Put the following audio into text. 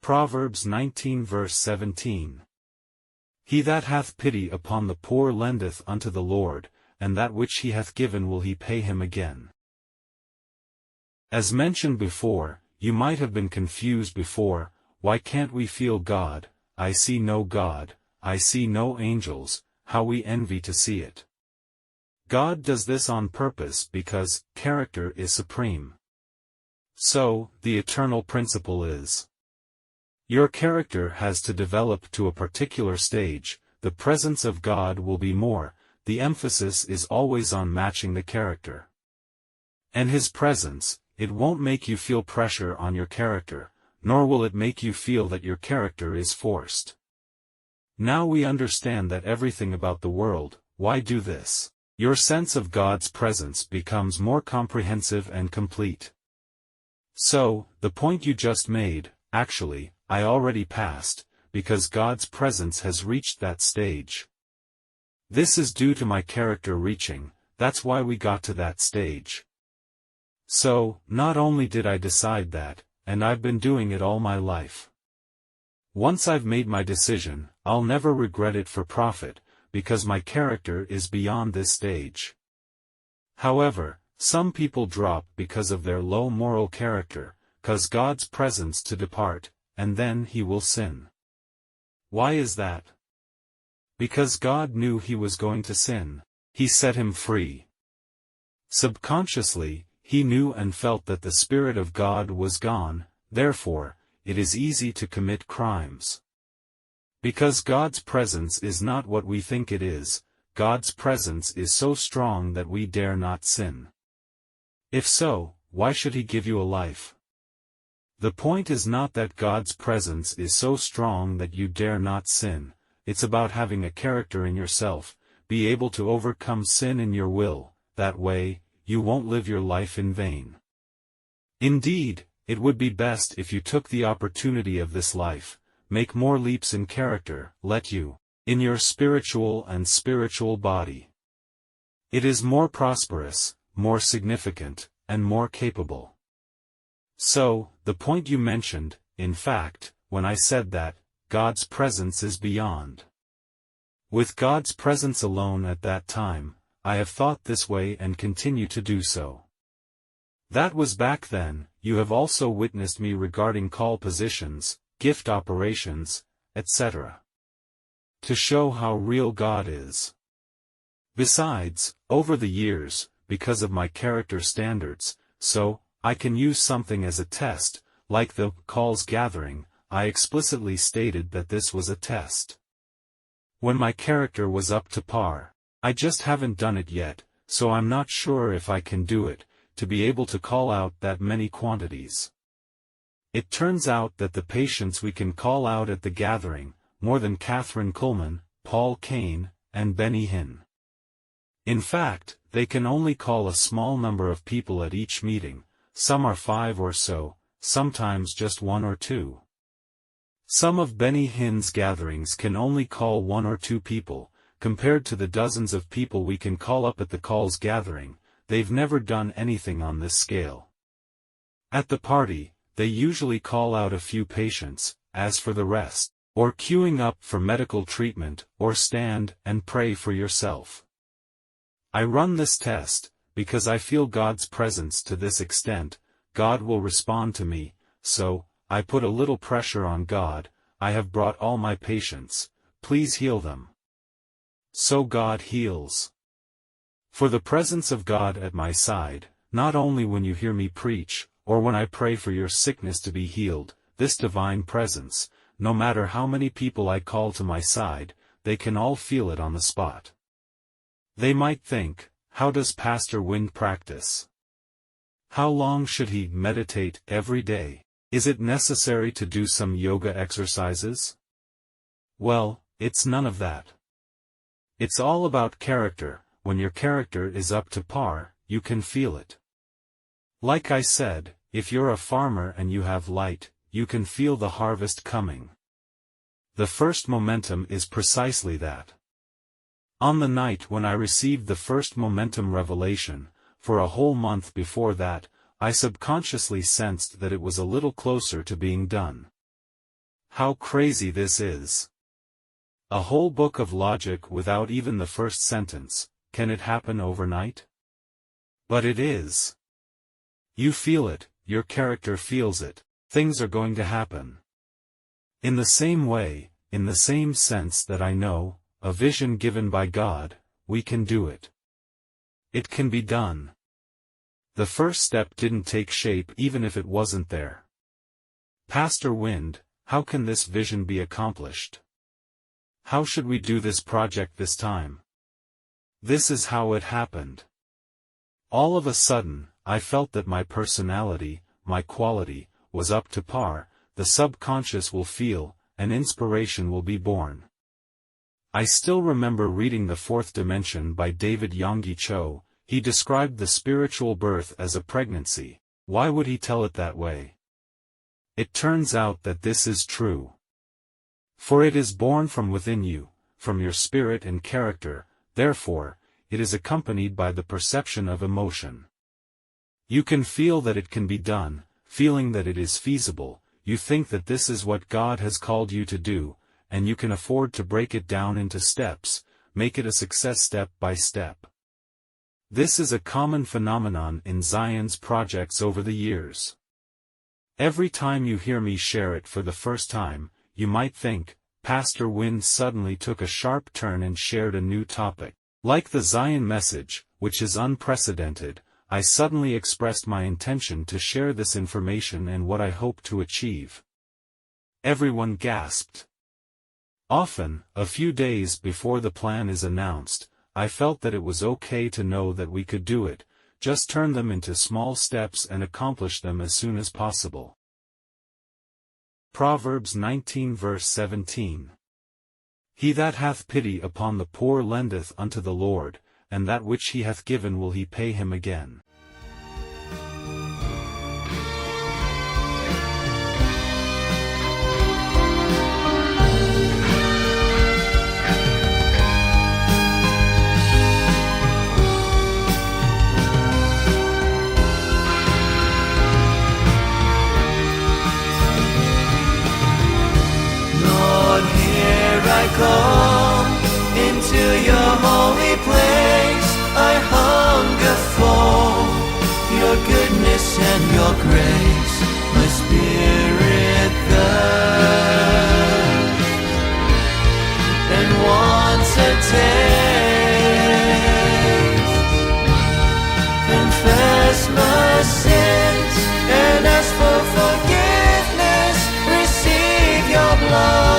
Proverbs 19 verse 17. He that hath pity upon the poor lendeth unto the Lord, and that which he hath given will he pay him again. As mentioned before, you might have been confused before. Why can't we feel God? I see no God, I see no angels, how we envy to see it. God does this on purpose because character is supreme. So, the eternal principle is: your character has to develop to a particular stage, the presence of God will be more, the emphasis is always on matching the character. And His presence, it won't make you feel pressure on your character, nor will it make you feel that your character is forced. Now we understand that everything about the world, why do this? Your sense of God's presence becomes more comprehensive and complete. So, the point you just made, actually, I already passed, because God's presence has reached that stage. This is due to my character reaching, that's why we got to that stage. So, not only did I decide that, and I've been doing it all my life. Once I've made my decision, I'll never regret it for profit, because my character is beyond this stage. However, some people drop because of their low moral character, cause God's presence to depart, and then he will sin. Why is that? Because God knew he was going to sin. He set him free. Subconsciously, he knew and felt that the Spirit of God was gone, therefore, it is easy to commit crimes. Because God's presence is not what we think it is, God's presence is so strong that we dare not sin. If so, why should he give you a life? The point is not that God's presence is so strong that you dare not sin, it's about having a character in yourself, be able to overcome sin in your will, that way, you won't live your life in vain. Indeed, it would be best if you took the opportunity of this life, make more leaps in character, let you, in your spiritual body. It is more prosperous, more significant, and more capable. So, the point you mentioned, in fact, when I said that, God's presence is beyond. With God's presence alone at that time, I have thought this way and continue to do so. That was back then. You have also witnessed me regarding call positions, gift operations, etc. To show how real God is. Besides, over the years, because of my character standards, so, I can use something as a test, like the calls gathering, I explicitly stated that this was a test. When my character was up to par, I just haven't done it yet, so I'm not sure if I can do it, to be able to call out that many quantities. It turns out that the patients we can call out at the gathering, more than Catherine Kuhlman, Paul Kane, and Benny Hinn. In fact, they can only call a small number of people at each meeting, some are 5 or so, sometimes just 1 or 2. Some of Benny Hinn's gatherings can only call 1 or 2 people, compared to the dozens of people we can call up at the calls gathering. They've never done anything on this scale. At the party, they usually call out a few patients, as for the rest, or queuing up for medical treatment, or stand and pray for yourself. I run this test, because I feel God's presence to this extent, God will respond to me, so, I put a little pressure on God, I have brought all my patients, please heal them. So God heals. For the presence of God at my side, not only when you hear me preach, or when I pray for your sickness to be healed, this divine presence, no matter how many people I call to my side, they can all feel it on the spot. They might think, how does Pastor Wind practice? How long should he meditate every day? Is it necessary to do some yoga exercises? Well, it's none of that. It's all about character. When your character is up to par, you can feel it. Like I said, if you're a farmer and you have light, you can feel the harvest coming. The first momentum is precisely that. On the night when I received the first momentum revelation, for a whole month before that, I subconsciously sensed that it was a little closer to being done. How crazy this is. A whole book of logic without even the first sentence. Can it happen overnight? But it is. You feel it, your character feels it, things are going to happen. In the same way, in the same sense that I know, a vision given by God, we can do it. It can be done. The first step didn't take shape even if it wasn't there. Pastor Wind, how can this vision be accomplished? How should we do this project this time? This is how it happened. All of a sudden, I felt that my personality, my quality, was up to par. The subconscious will feel, and inspiration will be born. I still remember reading The Fourth Dimension by David Yonggi Cho. He described the spiritual birth as a pregnancy. Why would he tell it that way? It turns out that this is true. For it is born from within you, from your spirit and character, therefore, it is accompanied by the perception of emotion. You can feel that it can be done, feeling that it is feasible, you think that this is what God has called you to do, and you can afford to break it down into steps, make it a success step by step. This is a common phenomenon in Zion's projects over the years. Every time you hear me share it for the first time, you might think, Pastor Wind suddenly took a sharp turn and shared a new topic. Like the Zion message, which is unprecedented, I suddenly expressed my intention to share this information and what I hope to achieve. Everyone gasped. Often, a few days before the plan is announced, I felt that it was okay to know that we could do it, just turn them into small steps and accomplish them as soon as possible. Proverbs 19 verse 17. He that hath pity upon the poor lendeth unto the Lord, and that which he hath given will he pay him again. I come into your holy place. I hunger for your goodness and your grace. My spirit thirsts and wants a taste. Confess my sins and ask for forgiveness. Receive your blood.